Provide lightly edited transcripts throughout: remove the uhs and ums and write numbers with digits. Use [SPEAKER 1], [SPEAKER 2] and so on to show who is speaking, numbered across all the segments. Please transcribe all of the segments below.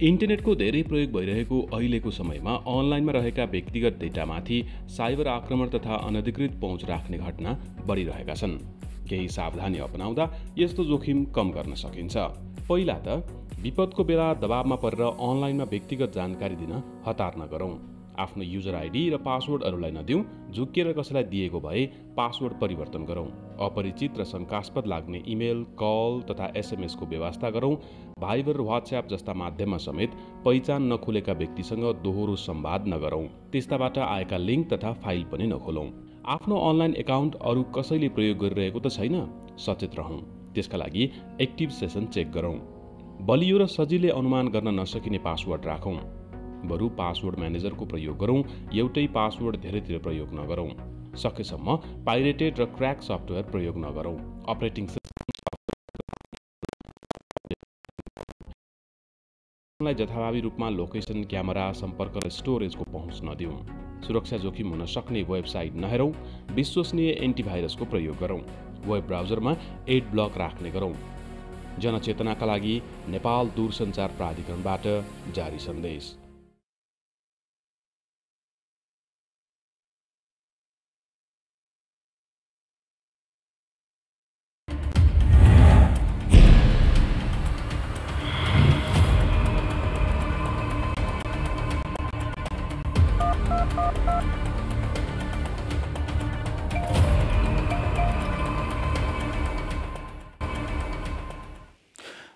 [SPEAKER 1] इन्टरनेटको धेरै प्रयोग भइरहेको अहिलेको समयमा अनलाइनमा रहेका व्यक्तिगत डेटामाथि साइबर आक्रमण तथा अनधिकृत पहुँच राख्ने घटना बढिरहेका छन्। केही सावधानी अपनाउँदा यस्तो जोखिम कम गर्न सकिन्छ। पहिला त विपदको बेला दबावमा परेर अनलाइनमा व्यक्तिगत जानकारी दिन हतार नगरौँ। आफ्नो युजर आइडी र पासवर्डहरूलाई नदिउँ। झुक्किएर कसैलाई दिएको भए पासवर्ड परिवर्तन गरौँ। अपरिचित र शङ्कास्पद लाग्ने इमेल, कल तथा एसएमएसको व्यवस्था गरौँ। भाइबर र व्हाट्सएप जस्ता माध्यममा समेत पहिचान नखुलेका व्यक्तिसँग दोहोरो संवाद नगरौँ। त्यस्ताबाट आएका लिङ्क तथा फाइल पनि नखोलौँ। आफ्नो अनलाइन एकाउन्ट अरू कसैले प्रयोग गरिरहेको त छैन? सचेत रहौँ। त्यसका लागि एक्टिभ सेसन चेक गरौँ। बलियो र सजिलै अनुमान गर्न नसकिने पासवर्ड राखौँ। बरु पासवर्ड म्यानेजरको प्रयोग गरौँ। एउटै पासवर्ड धेरैतिर प्रयोग नगरौँ। सकेसम्म पाइरेटेड र क्र्याक सफ्टवेयर प्रयोग नगरौँ। अपरेटिङ सिस्टमलाई जथाभावी रूपमा लोकेसन, क्यामेरा, सम्पर्क र स्टोरेजको पहुँच नदिउँ। सुरक्षा जोखिम हुन सक्ने वेबसाइट नहेरौँ। विश्वसनीय एन्टिभाइरसको प्रयोग गरौँ। वेब ब्राउजरमा एड ब्लक राख्ने गरौँ। जनचेतनाका लागि नेपाल दूरसञ्चार प्राधिकरणबाट जारी सन्देश।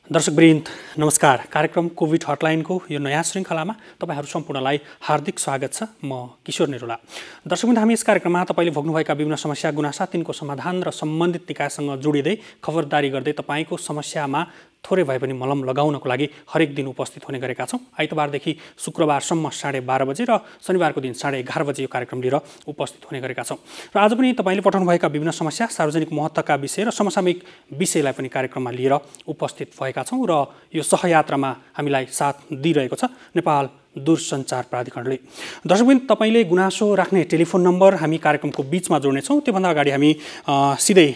[SPEAKER 2] दर्शकवृन्द नमस्कार। कार्यक्रम कोभिड हटलाइनको यो नयाँ श्रृङ्खलामा तपाईहरू सम्पूर्णलाई हार्दिक स्वागत छ। म किशोर निरोला। दर्शकवृन्द, हामी यस कार्यक्रममा तपाईँले भोग्नुभएका विभिन्न समस्या गुनासा तिनको समाधान र सम्बन्धित निकायसँग जोडिँदै खबरदारी गर्दै तपाईँको समस्यामा थोरै भए पनि मलम लगाउनको लागि हरेक दिन उपस्थित हुने गरेका छौँ। आइतबारदेखि शुक्रबारसम्म 12:30 बजे र शनिबारको दिन 11:30 बजे यो कार्यक्रम लिएर उपस्थित हुने गरेका छौँ। र आज पनि तपाईँले पठाउनुभएका विभिन्न समस्या, सार्वजनिक महत्त्वका विषय र समसामयिक विषयलाई पनि कार्यक्रममा लिएर उपस्थित भएका छौँ र यो सहयात्रामा हामीलाई साथ दिइरहेको छ नेपाल दूरसञ्चार प्राधिकरणले। दर्शकवृन्द, तपाईँले गुनासो राख्ने टेलिफोन नम्बर हामी कार्यक्रमको बिचमा जोड्नेछौँ। त्योभन्दा अगाडि हामी सिधै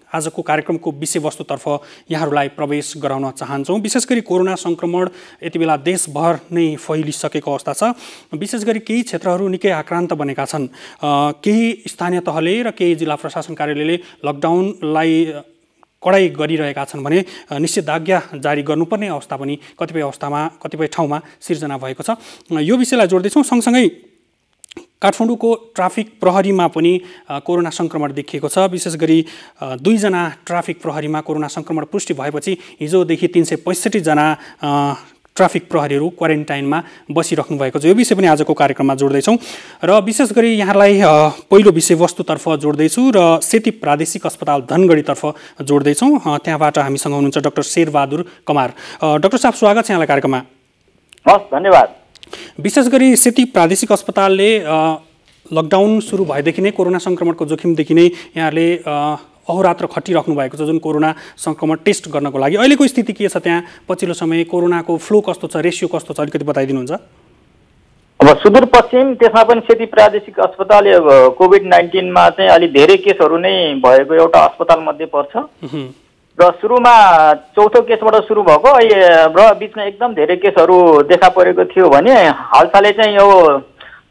[SPEAKER 2] आजको कार्यक्रमको विषयवस्तुतर्फ यहाँहरूलाई प्रवेश गराउन चाहन्छौँ। विशेष गरी कोरोना सङ्क्रमण यति बेला देशभर नै फैलिसकेको अवस्था छ। विशेष गरी केही क्षेत्रहरू निकै आक्रान्त बनेका छन्। केही स्थानीय तहले र केही जिल्ला प्रशासन कार्यालयले लकडाउनलाई कडाई गरिरहेका छन् भने निषेधाज्ञा जारी गर्नुपर्ने अवस्था पनि कतिपय ठाउँमा सिर्जना भएको छ। यो विषयलाई जोड्दैछौँ। सँगसँगै काठमाडौँको ट्राफिक प्रहरीमा पनि कोरोना सङ्क्रमण देखिएको छ। विशेष गरी 2 जना ट्राफिक प्रहरीमा कोरोना सङ्क्रमण पुष्टि भएपछि हिजोदेखि 365 जना ट्राफिक प्रहरीहरू क्वारेन्टाइनमा बसिराख्नु भएको छ। यो विषय पनि आजको कार्यक्रममा जोड्दैछौँ र विशेष गरी यहाँलाई पहिलो विषयवस्तुतर्फ जोड्दैछु र सेती प्रादेशिक अस्पताल धनगढीतर्फ जोड्दैछौँ। त्यहाँबाट हामीसँग हुनुहुन्छ डाक्टर शेरबहादुर कमार। डाक्टर साहब, स्वागत छ यहाँलाई कार्यक्रममा।
[SPEAKER 3] हस्, धन्यवाद।
[SPEAKER 2] विशेष गरी सेती प्रादेशिक अस्पतालले लकडाउन सुरु भएदेखि नै कोरोना सङ्क्रमणको जोखिमदेखि नै यहाँले अहोरात्र खटिराख्नु भएको छ जुन कोरोना सङ्क्रमण टेस्ट गर्नको लागि। अहिलेको स्थिति के छ त्यहाँ? पछिल्लो समय कोरोनाको फ्लो कस्तो छ, रेसियो कस्तो छ, अलिकति बताइदिनुहुन्छ।
[SPEAKER 3] अब सुदूरपश्चिम, त्यसमा पनि सेती प्रादेशिक अस्पताल कोभिड-19मा चाहिँ अलि धेरै केसहरू नै भएको एउटा अस्पताल मध्ये पर्छ र सुरुमा चौथो केसबाट सुरु भएको र बिचमा एकदम धेरै केसहरू देखा परेको थियो भने हालसालै चाहिँ यो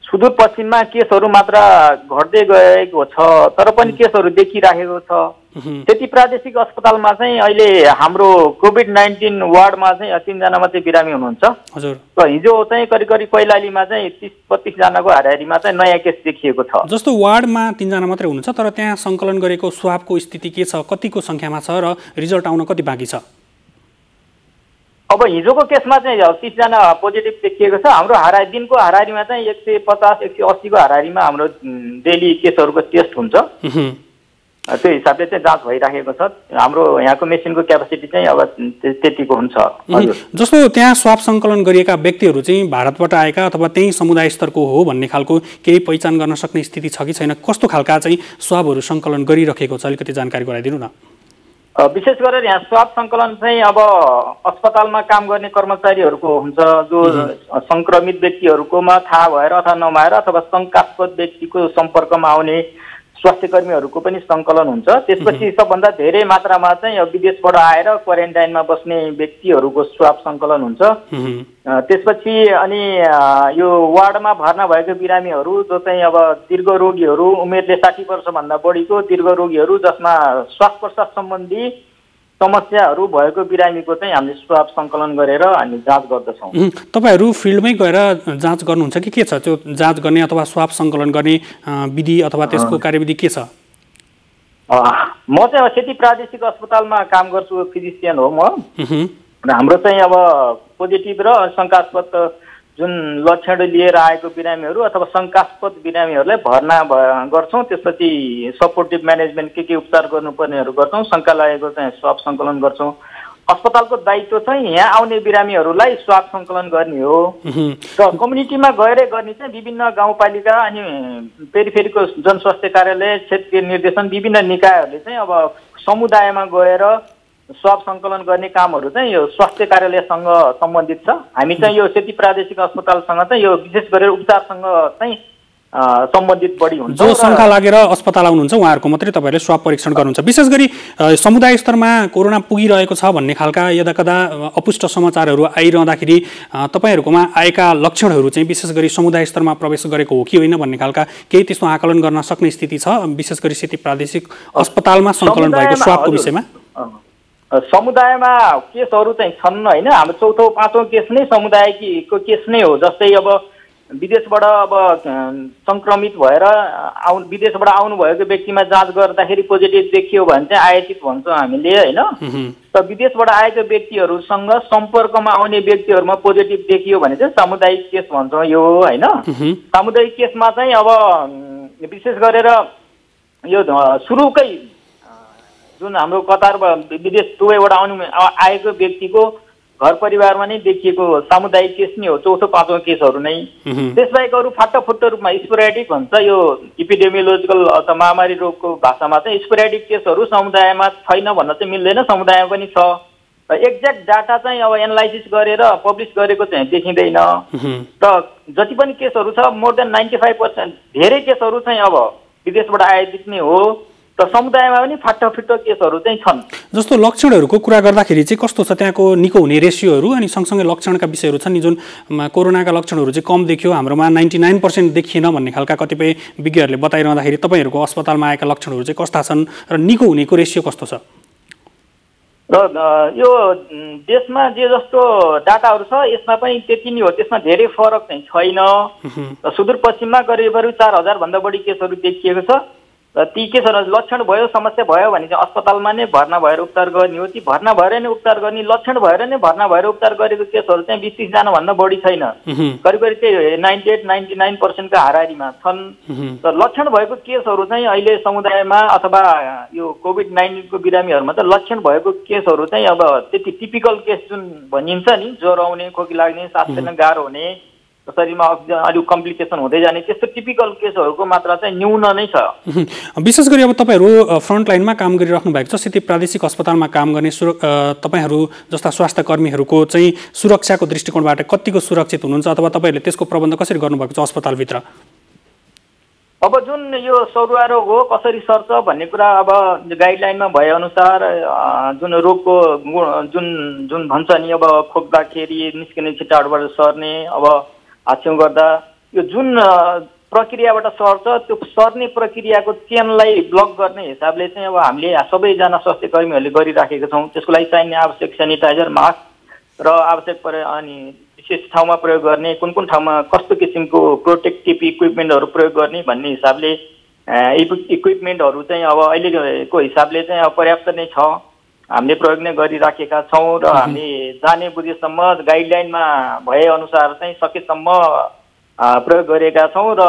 [SPEAKER 3] सुदूरपश्चिममा केसहरू मात्र घट्दै गएको छ, तर पनि केसहरू देखिराखेको छ। सेती प्रादेशिक अस्पतालमा चाहिँ अहिले हाम्रो कोभिड-19 वार्डमा चाहिँ 3 जना मात्रै बिरामी हुनुहुन्छ।
[SPEAKER 2] हजुर।
[SPEAKER 3] र हिजो चाहिँ करिब कैलालीमा चाहिँ 30-32 जनाको हाराहारीमा चाहिँ नयाँ केस देखिएको छ।
[SPEAKER 2] जस्तो वार्डमा 3 जना मात्रै हुनुहुन्छ, तर त्यहाँ सङ्कलन गरेको स्वाबको स्थिति के छ, कतिको सङ्ख्यामा छ र रिजल्ट आउन कति बाँकी छ?
[SPEAKER 3] अब हिजोको केसमा चाहिँ 30 जना पोजिटिभ देखिएको छ। हाम्रो दिनको हाराहारीमा चाहिँ 150-180 को हाराहारीमा हाम्रो डेली केसहरूको टेस्ट हुन्छ। त्यो हिसाबले चाहिँ जाँच भइराखेको छ। हाम्रो यहाँको मेसिनको क्यापासिटी चाहिँ अब त्यतिको हुन्छ।
[SPEAKER 2] जस्तो त्यहाँ स्वाब सङ्कलन गरिएका व्यक्तिहरू चाहिँ भारतबाट आएका अथवा त्यही समुदाय स्तरको हो भन्ने खालको केही पहिचान गर्न सक्ने स्थिति छ कि छैन? कस्तो खालका चाहिँ स्वाबहरू सङ्कलन गरिराखेको छ, अलिकति जानकारी गराइदिनु न।
[SPEAKER 3] विशेष गरेर यहाँ स्वाब सङ्कलन चाहिँ अब अस्पतालमा काम गर्ने कर्मचारीहरूको हुन्छ, जो सङ्क्रमित व्यक्तिहरूकोमा थाहा भएर अथवा नभएर अथवा शङ्कास्पद व्यक्तिको सम्पर्कमा आउने स्वास्थ्य कर्मीहरूको पनि सङ्कलन हुन्छ। त्यसपछि सबभन्दा धेरै मात्रामा चाहिँ विदेशबाट आएर क्वारेन्टाइनमा बस्ने व्यक्तिहरूको स्वाब सङ्कलन हुन्छ। त्यसपछि अनि यो वार्डमा भर्ना भएको बिरामीहरू जो चाहिँ अब दीर्घ रोगीहरू, उमेरले 60 वर्षभन्दा बढीको दीर्घ रोगीहरू जसमा श्वास प्रश्वास सम्बन्धी समस्याहरू भएको बिरामीको चाहिँ हामीले स्वाब सङ्कलन गरेर हामी जाँच गर्दछौँ।
[SPEAKER 2] तपाईँहरू फिल्डमै गएर जाँच गर्नुहुन्छ कि के छ? त्यो जाँच गर्ने अथवा स्वाब सङ्कलन गर्ने विधि अथवा त्यसको कार्यविधि के छ?
[SPEAKER 3] म चाहिँ सेती प्रादेशिक अस्पतालमा काम गर्छु, फिजिसियन हो म। र हाम्रो चाहिँ अब पोजिटिभ र शङ्कास्पद जुन लक्षण लिएर आएको बिरामीहरू अथवा शङ्कास्पद बिरामीहरूलाई भर्ना गर्छौँ। त्यसपछि सपोर्टिभ म्यानेजमेन्ट के उपचार गर्नुपर्नेहरू गर्छौँ। शङ्का लागेको चाहिँ स्वाब सङ्कलन गर्छौँ। अस्पतालको दायित्व चाहिँ यहाँ आउने बिरामीहरूलाई स्वाब सङ्कलन गर्ने हो र कम्युनिटीमा गएरै गर्ने चाहिँ विभिन्न गाउँपालिका अनि पेरिफेरीको जनस्वास्थ्य कार्यालय, क्षेत्रीय निर्देशन, विभिन्न निकायहरूले चाहिँ अब समुदायमा गएर स्वाब सङ्कलन गर्ने कामहरू चाहिँ यो स्वास्थ्य कार्यालयसँग सम्बन्धित छ। हामी चाहिँ यो सेती प्रादेशिक अस्पतालसँग चाहिँ यो विशेष गरेर उपचारसँग चाहिँ सम्बन्धित बढी हुन्छ।
[SPEAKER 2] जो शङ्का लागेर अस्पताल आउनुहुन्छ उहाँहरूको मात्रै तपाईँहरूले स्वाब परीक्षण गर्नुहुन्छ। विशेष गरी समुदाय स्तरमा कोरोना पुगिरहेको छ भन्ने खालका यदाकदा अपुष्ट समाचारहरू आइरहँदाखेरि तपाईँहरूकोमा आएका लक्षणहरू चाहिँ विशेष गरी समुदाय स्तरमा प्रवेश गरेको हो कि होइन भन्ने खालका केही त्यस्तो आकलन गर्न सक्ने स्थिति छ? विशेष गरी सेती प्रादेशिक अस्पतालमा सङ्कलन भएको स्वाबको विषयमा
[SPEAKER 3] समुदायमा केसहरू चाहिँ छन् होइन। हाम्रो चौथो पाँचौँ केस नै समुदायको केस नै हो। जस्तै अब विदेशबाट अब सङ्क्रमित भएर विदेशबाट आउनुभएको व्यक्तिमा जाँच गर्दाखेरि पोजिटिभ देखियो भने चाहिँ आयातित भन्छौँ हामीले होइन। त विदेशबाट आएका व्यक्तिहरूसँग सम्पर्कमा आउने व्यक्तिहरूमा पोजिटिभ देखियो भने चाहिँ सामुदायिक केस भन्छौँ यो होइन। सामुदायिक केसमा चाहिँ अब विशेष गरेर यो सुरुकै जुन हाम्रो कतार विदेश दुबईबाट आएको व्यक्तिको घर परिवारमा नै देखिएको सामुदायिक केस नै हो, चौथो पाँचौँ केसहरू नै। त्यसबाहेक अरू फाटाफुट्टो रूपमा स्पोरेडिक भन्छ यो इपिडेमियोलोजिकल अथवा महामारी रोगको भाषामा चाहिँ स्पोरेडिक केसहरू समुदायमा छैन भन्न चाहिँ मिल्दैन, समुदायमा पनि छ। र एक्ज्याक्ट डाटा चाहिँ अब एनालाइसिस गरेर पब्लिस गरेको चाहिँ देखिँदैन। र जति पनि केसहरू छ मोर देन 95% धेरै केसहरू चाहिँ अब विदेशबाट आयातित नै हो। र समुदायमा पनि फाटाफुट्टो केसहरू चाहिँ छन्।
[SPEAKER 2] जस्तो लक्षणहरूको कुरा गर्दाखेरि चाहिँ कस्तो छ त्यहाँको निको हुने रेसियोहरू अनि सँगसँगै लक्षणका विषयहरू छन् नि जुन कोरोनाका लक्षणहरू चाहिँ कम देखियो, हाम्रोमा 99% देखिएन भन्ने खालका कतिपय विज्ञहरूले बताइरहँदाखेरि तपाईँहरूको अस्पतालमा आएका लक्षणहरू चाहिँ कस्ता छन् र निको हुनेको रेसियो कस्तो छ?
[SPEAKER 3] र यो देशमा जे जस्तो डाटाहरू छ यसमा पनि त्यति नै हो, त्यसमा धेरै फरक चाहिँ छैन। सुदूरपश्चिममा करिब 4000 भन्दा बढी केसहरू देखिएको छ। र ती केसहरू लक्षण भयो, समस्या भयो भने चाहिँ अस्पतालमा नै भर्ना भएर उपचार गर्ने हो। ती भर्ना भएर नै उपचार गर्ने, लक्षण भएर नै भर्ना भएर उपचार गरेको केसहरू चाहिँ 20-30 जना भन्दा बढी छैन। करिब चाहिँ 98-99% का हाराहारीमा छन्। र लक्षण भएको केसहरू चाहिँ अहिले समुदायमा अथवा यो कोभिड-19 को बिरामीहरूमा त लक्षण भएको केसहरू चाहिँ अब त्यति टिपिकल केस जुन भनिन्छ नि, ज्वरो आउने, खोकी लाग्ने, सास फेर्न गाह्रो हुने, शरीरमा अलिक कम्प्लिकेसन हुँदै जाने त्यस्तो टिपिकल केसहरूको मात्रा चाहिँ न्यून नै छ।
[SPEAKER 2] विशेष गरी अब तपाईँहरू फ्रन्टलाइनमा काम गरिराख्नु भएको छ, सेती प्रादेशिक अस्पतालमा काम गर्ने तपाईँहरू जस्ता स्वास्थ्य कर्मीहरूको चाहिँ सुरक्षाको दृष्टिकोणबाट कतिको सुरक्षित हुनुहुन्छ अथवा तपाईँहरूले त्यसको प्रबन्ध कसरी गर्नुभएको छ अस्पतालभित्र?
[SPEAKER 3] अब जुन यो सरुवा रोग हो कसरी सर्छ भन्ने कुरा अब गाइडलाइनमा भएअनुसार जुन रोगको जुन जुन भन्छ नि अब खोक्दाखेरि निस्किने छिटाहरूबाट सर्ने, अब हाछ्यौँ गर्दा यो जुन प्रक्रियाबाट सर्छ त्यो सर्ने प्रक्रियाको चेनलाई ब्लक गर्ने हिसाबले चाहिँ अब हामीले सबैजना स्वास्थ्य कर्मीहरूले गरिराखेका छौँ। त्यसको लागि चाहिने आवश्यक सेनिटाइजर, मास्क र आवश्यक परे अनि विशेष ठाउँमा प्रयोग गर्ने, कुन कुन ठाउँमा कस्तो किसिमको प्रोटेक्टिभ इक्विपमेन्टहरू प्रयोग गर्ने भन्ने हिसाबले इक्विपमेन्टहरू चाहिँ अब अहिलेको हिसाबले चाहिँ अब पर्याप्त नै छ, हामीले प्रयोग नै गरिराखेका छौँ। र हामीले जाने बुझेसम्म गाइडलाइनमा भएअनुसार चाहिँ सकेसम्म प्रयोग गरेका छौँ र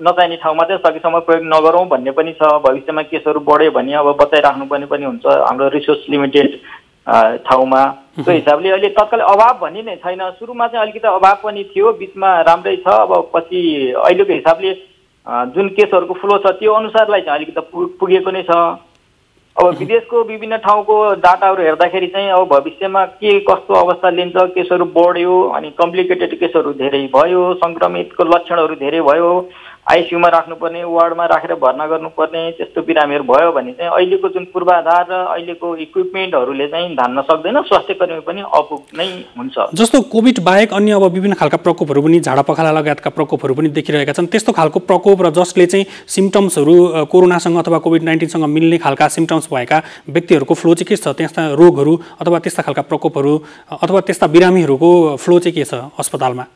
[SPEAKER 3] नचाहिने ठाउँमा चाहिँ सकेसम्म प्रयोग नगरौँ भन्ने पनि छ। भविष्यमा केसहरू बढ्यो भने अब बचाइराख्नुपर्ने पनि हुन्छ हाम्रो रिसोर्स लिमिटेड ठाउँमा। त्यो हिसाबले अहिले तत्काल अभाव भन्ने नै छैन। सुरुमा चाहिँ अलिकति अभाव पनि थियो, बिचमा राम्रै छ। अब पछि अहिलेको हिसाबले जुन केसहरूको फ्लो छ त्यो अनुसारलाई चाहिँ अलिकति पुगेको नै छ। अब विदेशको विभिन्न ठाउँको डाटाहरू हेर्दाखेरि चाहिँ अब भविष्यमा के कस्तो अवस्था लिन्छ, केसहरू बढ्यो अनि कम्प्लिकेटेड केसहरू धेरै भयो, सङ्क्रमितको लक्षणहरू धेरै भयो, आइसियुमा राख्नुपर्ने, वार्डमा राखेर भर्ना गर्नुपर्ने त्यस्तो बिरामीहरू भयो भने चाहिँ अहिलेको जुन पूर्वाधार र अहिलेको इक्विपमेन्टहरूले चाहिँ धान्न सक्दैन, स्वास्थ्यकर्मी पनि अपुग नै हुन्छ।
[SPEAKER 2] जस्तो कोभिड बाहेक अन्य अब विभिन्न खालका प्रकोपहरू पनि, झाडा पखाला लगायतका प्रकोपहरू पनि देखिरहेका छन्। त्यस्तो खालको प्रकोप र जसले चाहिँ सिम्टम्सहरू कोरोनासँग अथवा कोभिड-19सँग मिल्ने खालका सिम्टम्स भएका व्यक्तिहरूको फ्लो चाहिँ के छ? त्यस्ता रोगहरू अथवा त्यस्ता खालका प्रकोपहरू अथवा त्यस्ता बिरामीहरूको फ्लो चाहिँ के छ अस्पतालमा?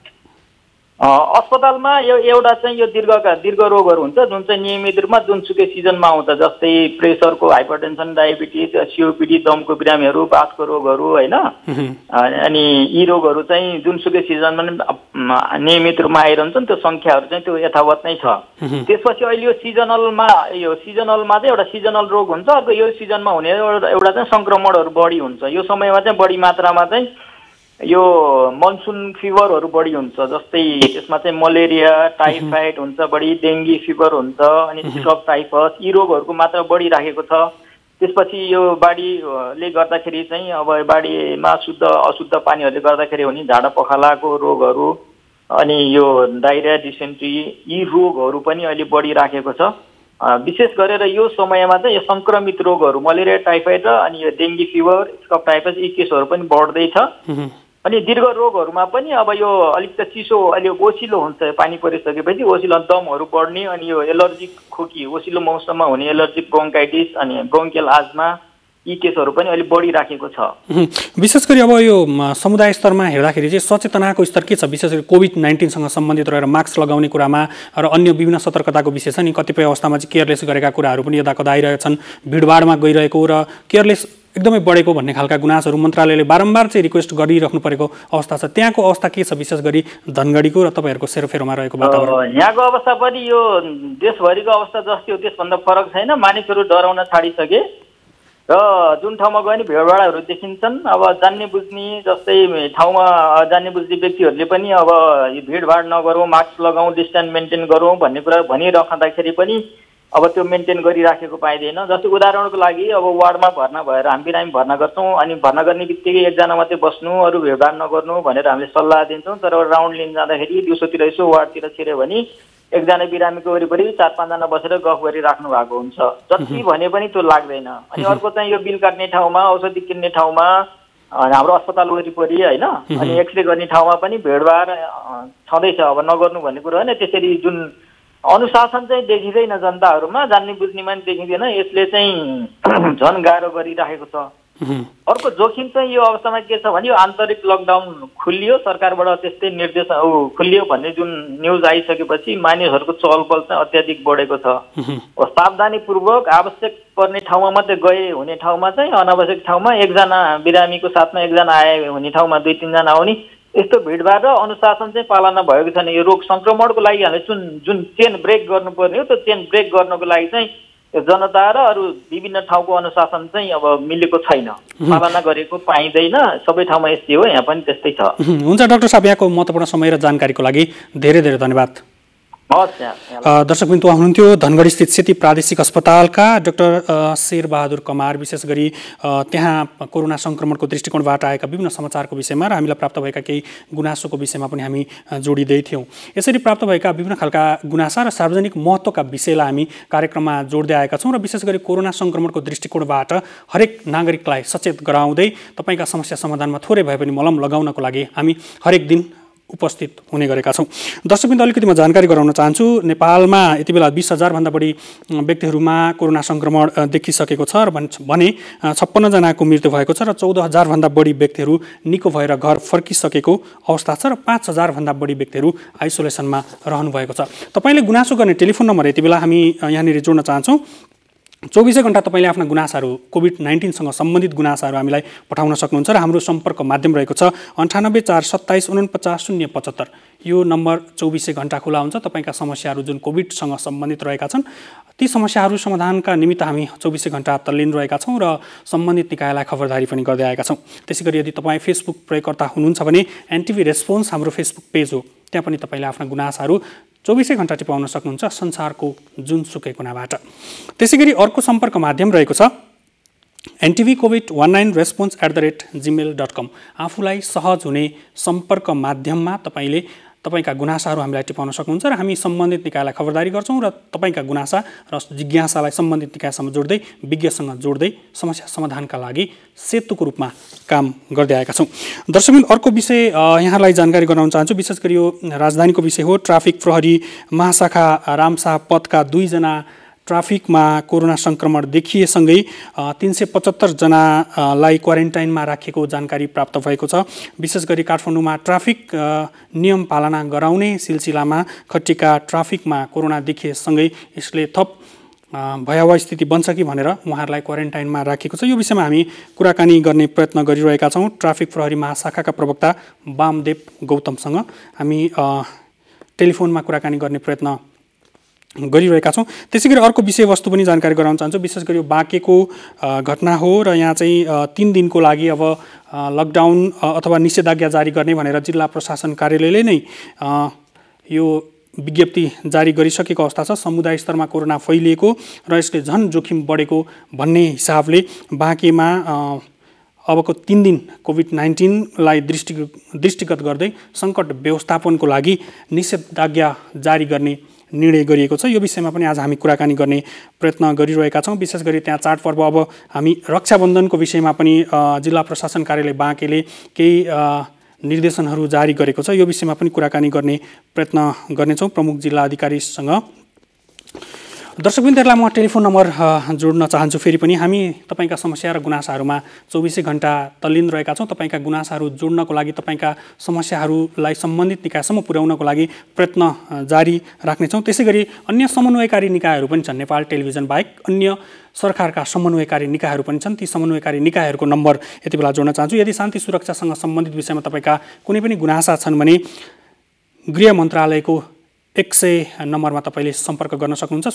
[SPEAKER 3] अस्पतालमा एउटा चाहिँ यो दीर्घ रोगहरू हुन्छ जुन चाहिँ नियमित रूपमा जुनसुकै सिजनमा आउँछ, जस्तै प्रेसरको, हाइपरटेन्सन, डायबिटिज, सिओपिडी, दमको बिरामीहरू, बाथको रोगहरू होइन। अनि यी रोगहरू चाहिँ जुनसुकै सिजनमा नियमित रूपमा आइरहन्छन्, त्यो सङ्ख्याहरू चाहिँ त्यो यथावत नै छ। त्यसपछि अहिले यो सिजनलमा चाहिँ एउटा सिजनल रोग हुन्छ, अर्को यो सिजनमा हुने एउटा चाहिँ सङ्क्रमणहरू बढी हुन्छ। यो समयमा चाहिँ बढी मात्रामा चाहिँ यो मनसुन फिभरहरू बढी हुन्छ, जस्तै त्यसमा चाहिँ मलेरिया, टाइफाइड हुन्छ बढी, डेङ्गी फिभर हुन्छ, अनि स्कब टाइफस, यी रोगहरूको मात्रा बढिराखेको छ। त्यसपछि यो बाढीले गर्दाखेरि चाहिँ अब बाढीमा शुद्ध अशुद्ध पानीहरूले गर्दाखेरि हुने झाडा पखालाको रोगहरू, अनि यो डायरिया, डिसेन्ट्री, यी रोगहरू पनि अहिले बढिराखेको छ। विशेष गरेर यो समयमा चाहिँ यो सङ्क्रमित रोगहरू मलेरिया, टाइफाइड र अनि यो डेङ्गी फिभर, स्कब टाइफस, यी केसहरू पनि बढ्दैछ। अनि दीर्घ रोगहरूमा पनि अब यो अलिकति चिसो, अहिले ओसिलो हुन्छ, पानी परिसकेपछि ओसिलो दमहरू बढ्ने, अनि यो एलर्जिक खोकी, ओसिलो मौसममा हुने एलर्जिक ब्रोन्काइटिस अनि ब्रोन्कियल आजमा, यी केसहरू पनि अहिले बढिराखेको छ।
[SPEAKER 2] विशेष गरी अब यो समुदाय स्तरमा हेर्दाखेरि चाहिँ सचेतनाको स्तर के छ? विशेष गरी कोभिड-19सँग सम्बन्धित रहेर मास्क लगाउने कुरामा र अन्य विभिन्न सतर्कताको विषय छ नि। कतिपय अवस्थामा चाहिँ केयरलेस गरेका कुराहरू पनि यदाकदा आइरहेछन्, भिडभाडमा गइरहेको र केयरलेस एकदमै बढेको भन्ने खालका गुनासहरू मन्त्रालयले बारम्बार चाहिँ रिक्वेस्ट गरिराख्नु परेको अवस्था छ। त्यहाँको अवस्था के छ विशेष गरी धनगढीको र तपाईँहरूको सेरोफेरोमा रहेको वातावरण?
[SPEAKER 3] यहाँको अवस्था पनि यो देशभरिको अवस्था जस्तै हो, त्यसभन्दा फरक छैन। मानिसहरू डराउन छाडिसके र जुन ठाउँमा गयो नि भिडभाडहरू देखिन्छन्। अब जान्ने बुझ्ने, जस्तै ठाउँमा जान्ने बुझ्ने व्यक्तिहरूले पनि अब यो भिडभाड नगरौँ, मास्क लगाउँ, डिस्टेन्स मेन्टेन गरौँ भन्ने कुरा भनिराख्दाखेरि पनि अब त्यो मेन्टेन गरिराखेको पाइँदैन। जस्तै उदाहरणको लागि अब वार्डमा भर्ना भएर हामी भर्ना गर्छौँ, अनि भर्ना गर्ने बित्तिकै एकजना मात्रै बस्नु, अरू भिडभाड नगर्नु भनेर हामीले सल्लाह दिन्छौँ। तर राउन्ड लिन जाँदाखेरि दिउँसोतिर यसो वार्डतिर छिर्यो भने एकजना बिरामीको वरिपरि 4-5 बसेर गफ गरिराख्नु भएको हुन्छ। जति भने पनि त्यो लाग्दैन। अनि अर्को चाहिँ यो बिल काट्ने ठाउँमा, औषधि किन्ने ठाउँमा, हाम्रो अस्पताल वरिपरि होइन, अनि एक्सरे गर्ने ठाउँमा पनि भिडभाड छँदैछ। अब नगर्नु भन्ने कुरो होइन। त्यसरी जुन अनुशासन चाहिँ देखिँदैन जनताहरूमा, जान्ने बुझ्नेमा पनि देखिँदैन। यसले चाहिँ झन् गाह्रो गरिराखेको छ। अर्को जोखिम चाहिँ यो अवस्थामा के छ भने यो आन्तरिक लकडाउन खुलियो, सरकारबाट त्यस्तै निर्देश खुलियो भन्ने जुन न्युज आइसकेपछि मानिसहरूको चहलपहल चाहिँ अत्याधिक बढेको छ। सावधानीपूर्वक आवश्यक पर्ने ठाउँमा मात्रै गए हुने ठाउँमा चाहिँ, अनावश्यक ठाउँमा एकजना बिरामीको साथमा एकजना आए हुने ठाउँमा 2-3 जना आउने, यस्तो भिडभाड र अनुशासन चाहिँ पालना भएको छैन। यो रोग सङ्क्रमणको लागि हामीले जुन चेन ब्रेक गर्नुपर्ने हो, त्यो चेन ब्रेक गर्नको लागि चाहिँ जनता र अरू विभिन्न ठाउँको अनुशासन चाहिँ अब मिलेको छैन, पालना गरेको पाइँदैन। सबै ठाउँमा यस्तै हो, यहाँ पनि त्यस्तै छ।
[SPEAKER 2] हुन्छ डाक्टर साहब, यहाँको महत्त्वपूर्ण समय र जानकारीको लागि धेरै धेरै धन्यवाद। दर्शकबिन्दु हुनुहुन्थ्यो धनगढी स्थित सेती प्रादेशिक अस्पतालका डाक्टर शेरबहादुर कमार। विशेष गरी त्यहाँ कोरोना सङ्क्रमणको दृष्टिकोणबाट आएका विभिन्न समाचारको विषयमा र हामीलाई प्राप्त भएका केही गुनासोको विषयमा पनि हामी जोडिँदै थियौँ। यसरी प्राप्त भएका विभिन्न खालका गुनासा र सार्वजनिक महत्त्वका विषयलाई हामी कार्यक्रममा जोड्दै आएका छौँ र विशेष गरी कोरोना सङ्क्रमणको दृष्टिकोणबाट हरेक नागरिकलाई सचेत गराउँदै तपाईँका समस्या समाधानमा थोरै भए पनि मलम लगाउनको लागि हामी हरेक दिन उपस्थित हुने गरेका छौँ। दर्शकबिन्दु, अलिकति म जानकारी गराउन चाहन्छु। नेपालमा यति बेला 20,000 भन्दा बढी व्यक्तिहरूमा कोरोना सङ्क्रमण देखिसकेको छ र भने 56 जनाको मृत्यु भएको छ र 14,000 भन्दा बढी व्यक्तिहरू निको भएर घर फर्किसकेको अवस्था छ र 5,000 भन्दा बढी व्यक्तिहरू आइसोलेसनमा रहनु भएको छ। तपाईँले गुनासो गर्ने टेलिफोन नम्बर यति बेला हामी यहाँनिर जोड्न चाहन्छौँ। 24 घण्टा तपाईँले आफ्ना गुनासाहरू, कोभिड-19सँग सम्बन्धित गुनासाहरू हामीलाई पठाउन सक्नुहुन्छ र हाम्रो सम्पर्क माध्यम रहेको छ 98 427 49 075। यो नम्बर 24 घण्टा खुला हुन्छ। तपाईँका समस्याहरू जुन कोभिडसँग सम्बन्धित रहेका छन्, ती समस्याहरू समाधानका निमित्त हामी 24 घण्टा तल्लीन रहेका छौँ र सम्बन्धित निकायलाई खबरदारी पनि गर्दै आएका छौँ। त्यसै गरी यदि तपाईँ फेसबुक प्रयोगकर्ता हुनुहुन्छ भने एनटिभी रेस्पोन्स हाम्रो फेसबुक पेज हो, त्यहाँ पनि तपाईँले आफ्ना गुनासाहरू 24 घण्टा टिपाउन सक्नुहुन्छ संसारको जुनसुकै कुनाबाट। त्यसै गरी अर्को सम्पर्क माध्यम रहेको छ NTV COVID-19 response@gmail.com। आफूलाई सहज हुने सम्पर्क माध्यममा तपाईँले तपाईँका गुनासाहरू हामीलाई टिपाउन सक्नुहुन्छ र हामी सम्बन्धित निकायलाई खबरदारी गर्छौँ र तपाईँका गुनासा र जिज्ञासालाई सम्बन्धित निकायसँग जोड्दै विज्ञसँग जोड्दै समस्या समाधानका लागि सेतुको रूपमा काम गर्दै आएका छौँ। दर्शकबिन, अर्को विषय यहाँलाई जानकारी गराउन चाहन्छु। विशेष गरी यो राजधानीको विषय हो। ट्राफिक प्रहरी महाशाखा रामशाह पथका 2 जना ट्राफिकमा कोरोना सङ्क्रमण देखिएसँगै 375 जनालाई क्वारेन्टाइनमा राखेको जानकारी प्राप्त भएको छ। विशेष गरी काठमाडौँमा ट्राफिक नियम पालना गराउने सिलसिलामा खटिका ट्राफिकमा कोरोना देखिएसँगै यसले थप भयावह स्थिति बन्छ कि भनेर उहाँहरूलाई क्वारेन्टाइनमा राखेको छ। यो विषयमा हामी कुराकानी गर्ने प्रयत्न गरिरहेका छौँ ट्राफिक प्रहरी महाशाखाका प्रवक्ता वामदेव गौतमसँग हामी टेलिफोनमा कुराकानी गर्ने प्रयत्न गरिरहेका छौँ। त्यसै गरी अर्को विषयवस्तु पनि जानकारी गराउन चाहन्छु। विशेष गरी बाँकेको घटना हो र यहाँ चाहिँ 3 दिनको लागि अब लकडाउन अथवा निषेधाज्ञा जारी गर्ने भनेर जिल्ला प्रशासन कार्यालयले नै यो विज्ञप्ति जारी गरिसकेको अवस्था छ। समुदाय स्तरमा कोरोना फैलिएको र यसले झन् जोखिम बढेको भन्ने हिसाबले बाँकेमा अबको 3 दिन कोभिड-19लाई दृष्टिगत गर्दै सङ्कट व्यवस्थापनको लागि निषेधाज्ञा जारी गर्ने निर्णय गरिएको छ। यो विषयमा पनि आज हामी कुराकानी गर्ने प्रयत्न गरिरहेका छौँ। विशेष गरी त्यहाँ चाडपर्व, अब हामी रक्षाबन्धनको विषयमा पनि जिल्ला प्रशासन कार्यालय बाँकेले केही निर्देशनहरू जारी गरेको छ। यो विषयमा पनि कुराकानी गर्ने प्रयत्न गर्नेछौँ प्रमुख जिल्ला अधिकारीसँग। दर्शकबिन्दुहरूलाई म टेलिफोन नम्बर जोड्न चाहन्छु। फेरि पनि हामी तपाईँका समस्या र गुनासाहरूमा 24 घण्टा तल्लीन रहेका छौँ। तपाईँका गुनासाहरू जोड्नको लागि, तपाईँका समस्याहरूलाई सम्बन्धित निकायसम्म पुर्याउनको लागि प्रयत्न जारी राख्नेछौँ। त्यसै गरी अन्य समन्वयकारी निकायहरू पनि छन्। नेपाल टेलिभिजन बाहेक अन्य सरकारका समन्वयकारी निकायहरू पनि छन्। ती समन्वयकारी निकायहरूको नम्बर यति बेला जोड्न चाहन्छु। यदि शान्ति सुरक्षासँग सम्बन्धित विषयमा तपाईँका कुनै पनि गुनासा छन् भने गृह मन्त्रालयको 100 नम्बरमा तपाईँले सम्पर्क गर्न सक्नुहुन्छ।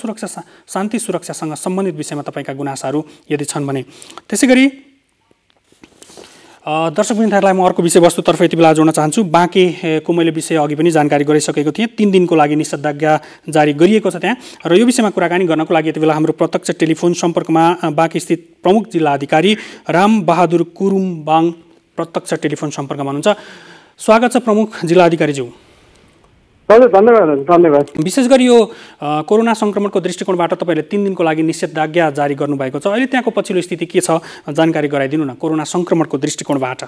[SPEAKER 2] शान्ति सुरक्षासँग सम्बन्धित विषयमा तपाईँका गुनासाहरू यदि छन् भने। त्यसै गरी दर्शकबिन्दुहरूलाई म अर्को विषयवस्तुतर्फ यति बेला जोड्न चाहन्छु। बाँकेको मैले विषय अघि पनि जानकारी गराइसकेको थिएँ। 3 दिनको लागि निषेधाज्ञा जारी गरिएको छ त्यहाँ, र यो विषयमा कुराकानी गर्नको लागि यति बेला हाम्रो प्रत्यक्ष टेलिफोन सम्पर्कमा बाँकेस्थित प्रमुख जिल्ला अधिकारी रामबहादुर कुरुम्बाङ प्रत्यक्ष टेलिफोन सम्पर्कमा हुनुहुन्छ। स्वागत छ प्रमुख जिल्ला अधिकारीज्यू।
[SPEAKER 4] धन्यवाद।
[SPEAKER 2] विशेष गरी यो कोरोना सङ्क्रमणको दृष्टिकोणबाट तपाईँले 3 दिनको लागि निषेधाज्ञा जारी गर्नुभएको छ। अहिले त्यहाँको पछिल्लो स्थिति के छ जानकारी गराइदिनु न कोरोना सङ्क्रमणको दृष्टिकोणबाट।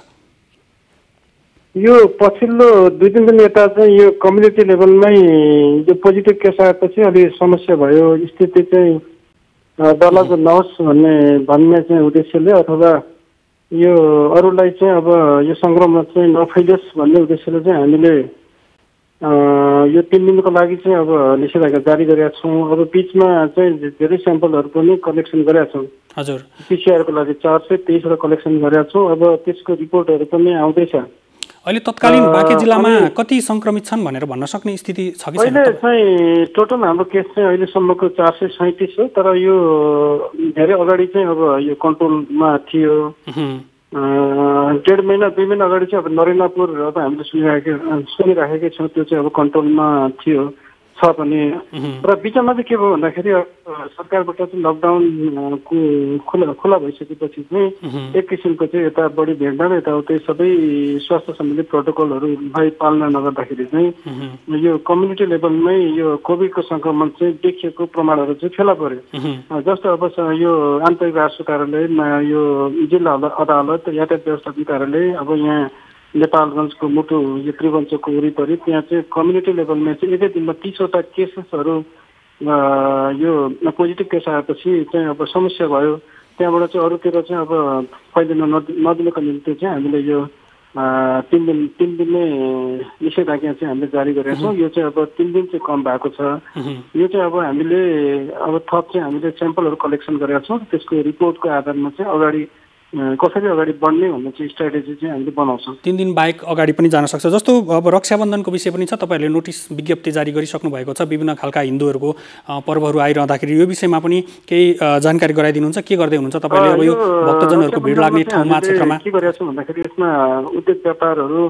[SPEAKER 4] यो पछिल्लो 2-3 दिन यता चाहिँ यो कम्युनिटी लेभलमै यो पोजिटिभ केस आएपछि अलि समस्या भयो। स्थिति चाहिँ डरलाग्दो नहोस् भन्ने चाहिँ उद्देश्यले अथवा यो अरूलाई चाहिँ अब यो सङ्क्रमण चाहिँ नफैलियोस् भन्ने उद्देश्यले चाहिँ हामीले यो 3 दिनको लागि चाहिँ अब निषेधाज्ञा जारी गरेका छौँ। अब बिचमा चाहिँ धेरै स्याम्पलहरू पनि कलेक्सन गरेका छौँ।
[SPEAKER 2] हजुर,
[SPEAKER 4] पिसिआरको लागि 423 वटा कलेक्सन गरेका छौँ। अब त्यसको रिपोर्टहरू पनि आउँदैछ।
[SPEAKER 2] अहिले तत्कालीन बाँके जिल्लामा कति सङ्क्रमित छन् भनेर भन्न सक्ने स्थिति छ कि छैन?
[SPEAKER 4] अहिले चाहिँ टोटल हाम्रो केस चाहिँ अहिलेसम्मको 437 हो। तर यो धेरै अगाडि चाहिँ अब यो कन्ट्रोलमा थियो। 1.5 महिना 2 महिना अगाडि चाहिँ अब नरेन्द्रपुर अब हामीले सुनिराखेकै छौँ। त्यो चाहिँ अब कन्ट्रोलमा थियो छ पनि। र बिचमा चाहिँ के भयो भन्दाखेरि सरकारबाट चाहिँ लकडाउनको खुला भइसकेपछि चाहिँ एक किसिमको चाहिँ यता बढी भेटभाड यताउतै सबै स्वास्थ्य सम्बन्धी प्रोटोकलहरूलाई पालना नगर्दाखेरि चाहिँ यो कम्युनिटी लेभलमै यो कोभिडको सङ्क्रमण चाहिँ देखिएको प्रमाणहरू चाहिँ फेला पर्यो। जस्तो अब यो आन्तरिक राजस्व कार्यालय, यो जिल्ला अदालत, यातायात व्यवस्थापन कार्यालय, अब यहाँ नेपालगञ्जको मुटु यो त्रिभुवनचोकको वरिपरि त्यहाँ चाहिँ कम्युनिटी लेभलमा चाहिँ एकै दिनमा 30 वटा केसेसहरू यो पोजिटिभ केस आएपछि चाहिँ अब समस्या भयो। त्यहाँबाट चाहिँ अरूतिर चाहिँ अब फैलिन नदिनको निम्ति चाहिँ हामीले यो 3 दिनमै निषेधाज्ञा चाहिँ हामीले जारी गरेका छौँ। यो चाहिँ अब 3 दिन चाहिँ कम भएको छ। यो चाहिँ अब हामीले अब थप चाहिँ हामीले स्याम्पलहरू कलेक्सन गरेका छौँ। त्यसको रिपोर्टको आधारमा चाहिँ अगाडि कसरी अगाडि बढ्ने भन्ने चाहिँ स्ट्राटेजी चाहिँ हामीले बनाउँछौँ।
[SPEAKER 2] 3 दिन बाहेक अगाडि पनि जान सक्छ। जस्तो अब रक्षाबन्धनको विषय पनि छ। तपाईँहरूले नोटिस विज्ञप्ति जारी गरिसक्नु भएको छ। विभिन्न खालका हिन्दूहरूको पर्वहरू आइरहँदाखेरि यो विषयमा पनि केही जानकारी गराइदिनुहुन्छ? के गर्दै हुनुहुन्छ तपाईँले अब यो भक्तजनहरूको भिड लाग्ने ठाउँमा क्षेत्रमा?
[SPEAKER 4] के गरेका छौँ भन्दाखेरि यसमा उद्योग व्यापारहरू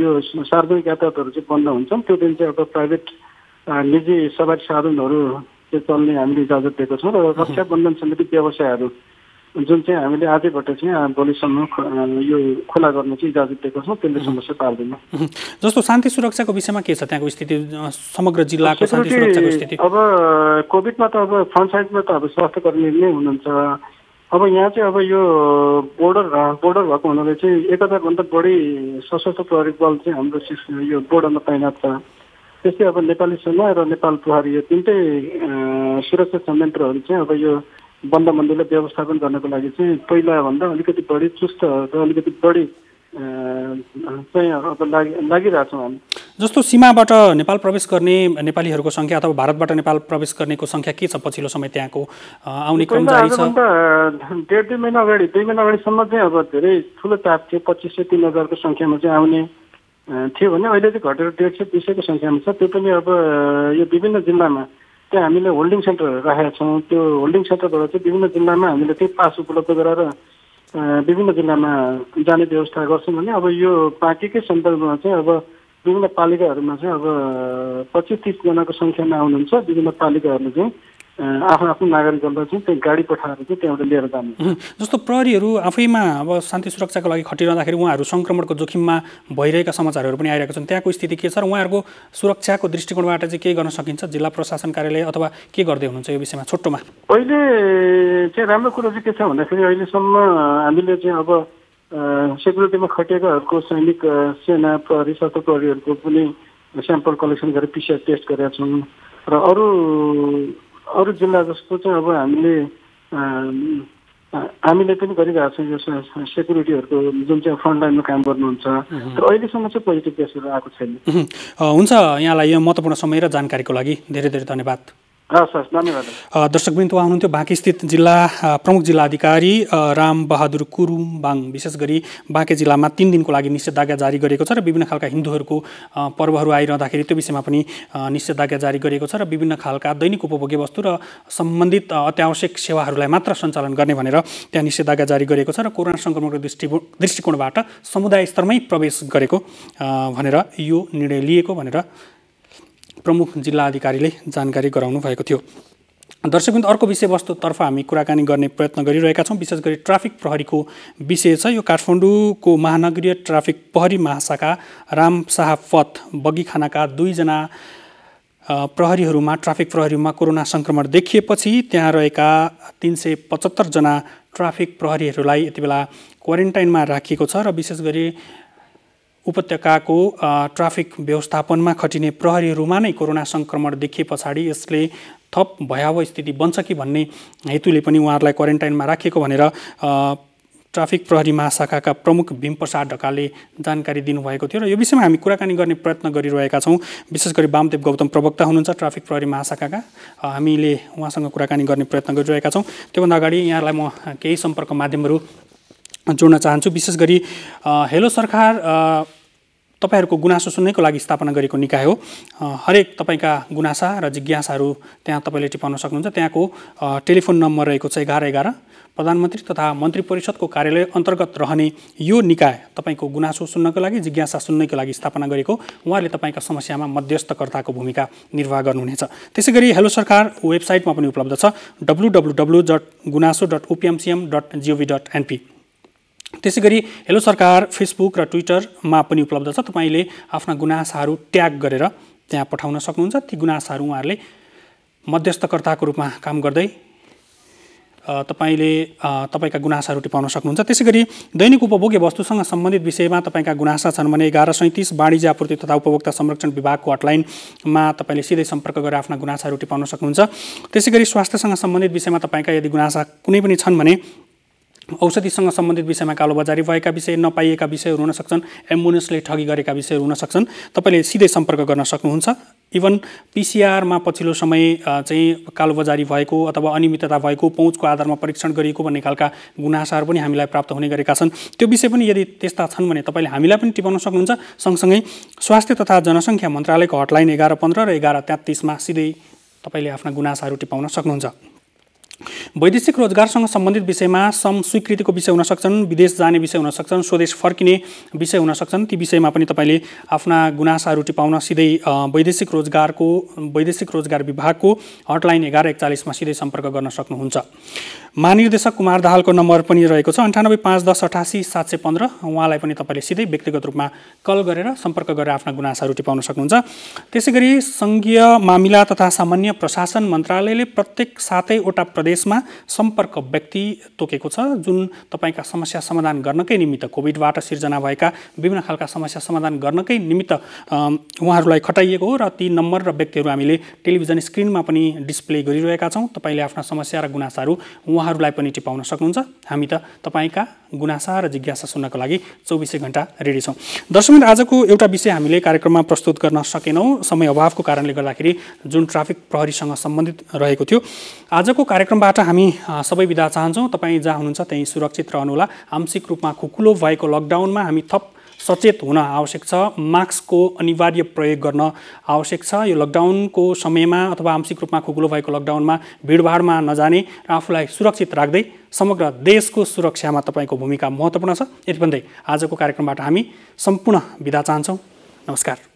[SPEAKER 4] यो सार्वजनिक यातायातहरू चाहिँ बन्द हुन्छन्। त्यो दिन चाहिँ अब प्राइभेट निजी सवारी साधनहरू चल्ने हामीले इजाजत दिएको छौँ। र रक्षाबन्धन सम्बन्धी व्यवसायहरू जुन चाहिँ हामीले आजैबाट चाहिँ भोलिसम्म यो खुला गर्न चाहिँ इजाजत दिएको छौँ, त्यसले समस्या पार्दैन।
[SPEAKER 2] जस्तो शान्ति सुरक्षाको विषयमा के छ त्यहाँको स्थिति, समग्र जिल्लाको शान्ति सुरक्षाको स्थिति?
[SPEAKER 4] अब कोभिडमा त अब फ्रन्ट साइडमा त अब स्वास्थ्यकर्मी नै हुनुहुन्छ। अब यहाँ चाहिँ अब यो बोर्डर भएको हुनाले चाहिँ 1000भन्दा बढी सशस्त्र प्रहरी बल चाहिँ हाम्रो यो बोर्डरमा तैनात छ। त्यस्तै अब नेपाली सेना र नेपाल प्रहरी यो तिनटै सुरक्षा संयन्त्रहरू चाहिँ अब यो बन्दबन्दीलाई व्यवस्थापन गर्नको लागि चाहिँ पहिलाभन्दा अलिकति बढी चुस्त र अलिकति बढी चाहिँ अब लागिरहेछौँ हामी।
[SPEAKER 2] जस्तो सीमाबाट नेपाल प्रवेश गर्ने नेपालीहरूको सङ्ख्या अथवा भारतबाट नेपाल प्रवेश गर्नेको सङ्ख्या के छ पछिल्लो समय त्यहाँको आउने क्रम जारी छ?
[SPEAKER 4] 1.5-2 महिना अगाडि 2 महिना अगाडिसम्म चाहिँ अब धेरै ठुलो चाप थियो, 2500-3000 सङ्ख्यामा चाहिँ आउने थियो भने अहिले चाहिँ घटेर 150-200 सङ्ख्यामा छ। त्यो पनि अब यो विभिन्न जिल्लामा त्यहाँ हामीले होल्डिङ सेन्टरहरू राखेका छौँ। त्यो होल्डिङ सेन्टरबाट चाहिँ विभिन्न जिल्लामा हामीले त्यही पास उपलब्ध गराएर विभिन्न जिल्लामा जाने व्यवस्था गर्छौँ भने अब यो बाँकीकै सन्दर्भमा चाहिँ अब विभिन्न पालिकाहरूमा चाहिँ अब 25-30 जनाको सङ्ख्यामा आउनुहुन्छ। विभिन्न पालिकाहरूले चाहिँ आफ्नो नागरिकहरूलाई चाहिँ त्यो गाडी पठाएर चाहिँ त्यहाँबाट लिएर जानु।
[SPEAKER 2] जस्तो प्रहरीहरू आफैमा अब शान्ति सुरक्षाको लागि खटिरहँदाखेरि उहाँहरू सङ्क्रमणको जोखिममा भइरहेका समाचारहरू पनि आइरहेका छन्, त्यहाँको स्थिति के छ र उहाँहरूको सुरक्षाको दृष्टिकोणबाट चाहिँ के गर्न सकिन्छ? जिल्ला प्रशासन कार्यालय अथवा के गर्दै हुनुहुन्छ यो विषयमा छोटोमा?
[SPEAKER 4] अहिले चाहिँ राम्रो कुरो चाहिँ के छ भन्दाखेरि अहिलेसम्म हामीले चाहिँ अब सेक्युरिटीमा खटिएकाहरूको सैनिक सेना प्रहरी सशस्त्र प्रहरीहरूको पनि स्याम्पल कलेक्सन गरेर PCR टेस्ट गरेका छौँ र अरू जिल्ला जस्तो चाहिँ अब हामीले पनि गरिरहेको छौँ यो सेक्युरिटीहरूको जुन चाहिँ फ्रन्टलाइनमा काम गर्नुहुन्छ। तर अहिलेसम्म चाहिँ पोजिटिभ केसहरू आएको छैन।
[SPEAKER 2] हुन्छ, यहाँलाई यो महत्त्वपूर्ण समय र जानकारीको लागि धेरै धेरै धन्यवाद। दर्शकवृन्द, उहाँ हुनुहुन्थ्यो बाँके स्थित प्रमुख जिल्ला अधिकारी रामबहादुर कुरुम्बाङ। विशेष गरी बाँके जिल्लामा 3 दिनको लागि निषेधाज्ञा जारी गरेको छ र विभिन्न खालका हिन्दूहरूको पर्वहरू आइरहँदाखेरि त्यो विषयमा पनि निषेधाज्ञा जारी गरेको छ र विभिन्न खालका दैनिक उपभोग्य वस्तु र सम्बन्धित अत्यावश्यक सेवाहरूलाई मात्र सञ्चालन गर्ने भनेर त्यहाँ निषेधाज्ञा जारी गरेको छ र कोरोना सङ्क्रमणको दृष्टिकोणबाट समुदाय स्तरमै प्रवेश गरेको भनेर यो निर्णय लिएको भनेर प्रमुख जिल्ला अधिकारीले जानकारी गराउनु भएको थियो। दर्शकवृन्द, अर्को विषयवस्तुतर्फ हामी कुराकानी गर्ने प्रयत्न गरिरहेका छौँ। विशेष गरी ट्राफिक प्रहरीको विषय छ। यो काठमाडौँको महानगरीय ट्राफिक प्रहरी महाशाखा रामशाहपथ बगीखानाका 2 जना प्रहरीहरूमा ट्राफिक प्रहरीमा कोरोना सङ्क्रमण देखिएपछि त्यहाँ रहेका 375 जना ट्राफिक प्रहरीहरूलाई यति बेला क्वारेन्टाइनमा राखिएको छ र विशेष गरी उपत्यकाको ट्राफिक व्यवस्थापनमा खटिने प्रहरीहरूमा नै कोरोना सङ्क्रमण देखिए पछाडि यसले थप भयावह स्थिति बन्छ कि भन्ने हेतुले पनि उहाँहरूलाई क्वारेन्टाइनमा राखिएको भनेर ट्राफिक प्रहरी महाशाखाका प्रमुख भीमप्रसाद ढकालले जानकारी दिनुभएको थियो र यो विषयमा हामी कुराकानी गर्ने प्रयत्न गरिरहेका छौँ। विशेष गरी वामदेव गौतम प्रवक्ता हुनुहुन्छ ट्राफिक प्रहरी महाशाखाका, हामीले उहाँसँग कुराकानी गर्ने प्रयत्न गरिरहेका छौँ। त्योभन्दा अगाडि यहाँलाई म केही सम्पर्क माध्यमहरू जोड्न चाहन्छु। विशेष गरी हेलो सरकार तपाईहरूको गुनासो सुन्नको लागि स्थापना गरेको निकाय हो। हरेक तपाईँका गुनासा र जिज्ञासाहरू त्यहाँ तपाईँले टिपाउन सक्नुहुन्छ। त्यहाँको टेलिफोन नम्बर रहेको छ 1111। प्रधानमन्त्री तथा मन्त्री परिषदको कार्यालय अन्तर्गत रहने यो निकाय तपाईँको गुनासो सुन्नको लागि, जिज्ञासा सुन्नको लागि स्थापना गरेको। उहाँले तपाईँका समस्यामा मध्यस्थकर्ताको भूमिका निर्वाह गर्नुहुनेछ। त्यसै गरी हेलो सरकार वेबसाइटमा पनि उपलब्ध छ www.gunaso.opmcm.gov.np। त्यसै गरी हेलो सरकार फेसबुक र ट्विटरमा पनि उपलब्ध छ। तपाईँले आफ्ना गुनासाहरू ट्याग गरेर त्यहाँ पठाउन सक्नुहुन्छ। ती गुनासाहरू उहाँहरूले मध्यस्थकर्ताको रूपमा काम गर्दै तपाईँले तपाईँका गुनासाहरू टिपाउन सक्नुहुन्छ। त्यसै गरी दैनिक उपभोग्य वस्तुसँग सम्बन्धित विषयमा तपाईँका गुनासा छन् भने 1137 वाणिज्य आपूर्ति तथा उपभोक्ता संरक्षण विभागको हटलाइनमा तपाईँले सिधै सम्पर्क गरेर आफ्ना गुनासाहरू टिपाउन सक्नुहुन्छ। त्यसै गरी स्वास्थ्यसँग सम्बन्धित विषयमा तपाईँका यदि गुनासा कुनै पनि छन् भने औषधिसँग सम्बन्धित विषयमा कालोबजारी भएका विषय, नपाइएका विषयहरू हुन सक्छन्, एम्बुलेन्सले ठगी गरेका विषयहरू हुन सक्छन्, तपाईँले सिधै सम्पर्क गर्न सक्नुहुन्छ। इभन पिसिआरमा पछिल्लो समय चाहिँ कालोबजारी भएको अथवा अनियमितता भएको, पहुँचको आधारमा परीक्षण गरिएको भन्ने खालका गुनासाहरू पनि हामीलाई प्राप्त हुने गरेका छन्। त्यो विषय पनि यदि त्यस्ता छन् भने तपाईँले हामीलाई पनि टिपाउन सक्नुहुन्छ। सँगसँगै स्वास्थ्य तथा जनसङ्ख्या मन्त्रालयको हटलाइन 1115 र 1133मा सिधै तपाईँले आफ्ना गुनासाहरू टिपाउन सक्नुहुन्छ। वैदेशिक रोजगारसँग सम्बन्धित विषयमा स्वीकृतिको विषय हुन सक्छन्, विदेश जाने विषय हुन सक्छन्, स्वदेश फर्किने विषय हुन सक्छन्। ती विषयमा पनि तपाईँले आफ्ना गुनासाहरू टिपाउन सिधै वैदेशिक रोजगार विभागको हटलाइन 1141 सिधै सम्पर्क गर्न सक्नुहुन्छ। महानिर्देशक कुमार दाहालको नम्बर पनि रहेको छ 98511088 715। उहाँलाई पनि तपाईँले सिधै व्यक्तिगत रूपमा कल गरेर सम्पर्क गरेर आफ्ना गुनासाहरू टिपाउन सक्नुहुन्छ। त्यसैगरी सङ्घीय मामिला तथा सामान्य प्रशासन मन्त्रालयले प्रत्येक 7वटा प्रदेशमा सम्पर्क व्यक्ति तोकेको छ, जुन तपाईँका समस्या समाधान गर्नकै निमित्त कोभिडबाट सिर्जना भएका विभिन्न खालका समस्या समाधान गर्नकै निमित्त उहाँहरूलाई खटाइएको हो। र ती नम्बर र व्यक्तिहरू हामीले टेलिभिजन स्क्रिनमा पनि डिस्प्ले गरिरहेका छौँ। तपाईँले आफ्ना समस्या र गुनासाहरू उहाँहरूलाई पनि टिपाउन सक्नुहुन्छ। हामी त तपाईँका गुनासा र जिज्ञासा सुन्नको लागि 24 घण्टा रेडी छौँ। दर्शकवृन्द, आजको एउटा विषय हामीले कार्यक्रममा प्रस्तुत गर्न सकेनौँ समय अभावको कारणले गर्दाखेरि, जुन ट्राफिक प्रहरीसँग सम्बन्धित रहेको थियो। आजको कार्यक्रमबाट हामी सबै बिदा चाहन्छौँ। तपाईँ जहाँ हुनुहुन्छ त्यहीँ सुरक्षित रहनुहोला। आंशिक रूपमा खुकुलो भएको लकडाउनमा हामी थप सचेत हुन आवश्यक छ। मास्कको अनिवार्य प्रयोग गर्न आवश्यक छ। यो लकडाउनको समयमा अथवा आंशिक रूपमा खुकुलो भएको लकडाउनमा भिडभाडमा नजाने र आफूलाई सुरक्षित राख्दै समग्र देशको सुरक्षामा तपाईँको भूमिका महत्त्वपूर्ण छ। यति भन्दै आजको कार्यक्रमबाट हामी सम्पूर्ण बिदा चाहन्छौँ। नमस्कार।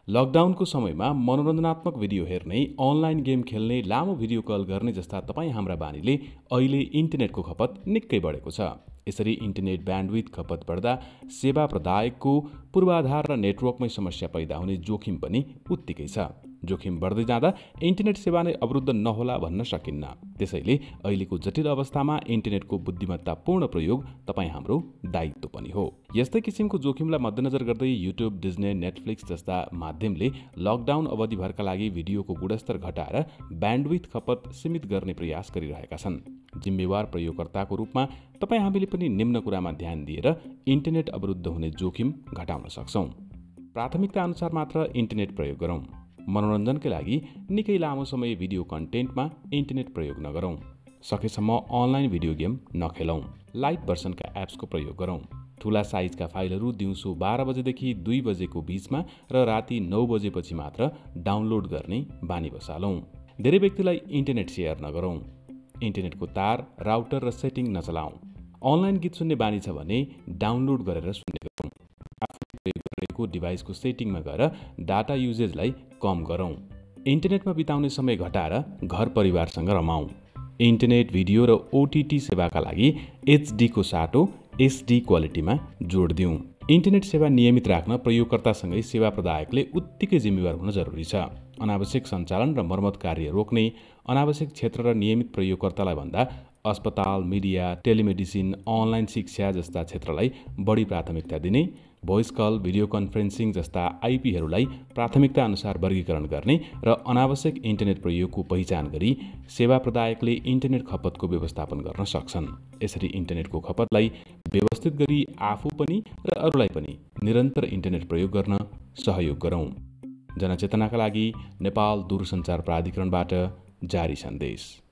[SPEAKER 1] लकडाउनको समयमा मनोरञ्जनात्मक भिडियो हेर्ने, अनलाइन गेम खेल्ने, लामो भिडियो कल गर्ने जस्ता तपाईँ हाम्रा बानीले अहिले इन्टरनेटको खपत निकै बढेको छ। यसरी इन्टरनेट ब्यान्डविथ खपत बढ्दा सेवा प्रदायकको पूर्वाधार र नेटवर्कमै समस्या पैदा हुने जोखिम पनि उत्तिकै छ। जोखिम बढ्दै जाँदा इन्टरनेट सेवा नै अवरुद्ध नहोला भन्न सकिन्न। त्यसैले अहिलेको जटिल अवस्थामा इन्टरनेटको बुद्धिमत्तापूर्ण प्रयोग तपाईँ हाम्रो दायित्व पनि हो। यस्तै किसिमको जोखिमलाई मध्यनजर गर्दै युट्युब, डिज्नी, नेटफ्लिक्स जस्ता माध्यमले लकडाउन अवधिभरका लागि भिडियोको गुणस्तर घटाएर ब्यान्डविथ खपत सीमित गर्ने प्रयास गरिरहेका छन्। जिम्मेवार प्रयोगकर्ताको रूपमा तपाईँ हामीले पनि निम्न कुरामा ध्यान दिएर इन्टरनेट अवरुद्ध हुने जोखिम घटाउन सक्छौँ। प्राथमिकता अनुसार मात्र इन्टरनेट प्रयोग गरौँ। मनोरञ्जनकै लागि निकै लामो समय भिडियो कन्टेन्टमा इन्टरनेट प्रयोग नगरौँ। सकेसम्म अनलाइन भिडियो गेम नखेलौँ। लाइट भर्सनका एप्सको प्रयोग गरौँ। ठुला साइजका फाइलहरू दिउँसो 12 बजेदेखि 2 बजेको बीचमा र राति 9 बजेपछि मात्र डाउनलोड गर्ने बानी बसालौँ। धेरै व्यक्तिलाई इन्टरनेट सेयर नगरौँ। इन्टरनेटको तार, राउटर र सेटिङ नचलाऊ। अनलाइन गीत सुन्ने बानी छ भने डाउनलोड गरेर सुन्ने गरौँ। आफूले प्रयोग गरेको डिभाइसको सेटिङमा गएर डाटा युजेजलाई कम गरौँ। इन्टरनेटमा बिताउने समय घटाएर घर परिवारसँग रमाऊ। इन्टरनेट, भिडियो र ओटिटी सेवाका लागि HD को साटो SD क्वालिटीमा जोड दिउँ। इन्टरनेट सेवा नियमित राख्न प्रयोगकर्तासँगै सेवा प्रदायकले उत्तिकै जिम्मेवार हुन जरुरी छ। अनावश्यक सञ्चालन र मर्मत कार्य रोक्ने, अनावश्यक क्षेत्र र नियमित प्रयोगकर्तालाई भन्दा अस्पताल, मिडिया, टेलिमेडिसिन, अनलाइन शिक्षा जस्ता क्षेत्रलाई बढी प्राथमिकता दिने, भोइस कल, भिडियो कन्फरेन्सिङ जस्ता आइपीहरूलाई प्राथमिकता अनुसार वर्गीकरण गर्ने र अनावश्यक इन्टरनेट प्रयोगको पहिचान गरी सेवा प्रदायकले इन्टरनेट खपतको व्यवस्थापन गर्न सक्छन्। यसरी इन्टरनेटको खपतलाई व्यवस्थित गरी आफू पनि र अरूलाई पनि निरन्तर इन्टरनेट प्रयोग गर्न सहयोग गरौँ। जनचेतनाका लागि नेपाल दूरसञ्चार प्राधिकरणबाट जारी सन्देश।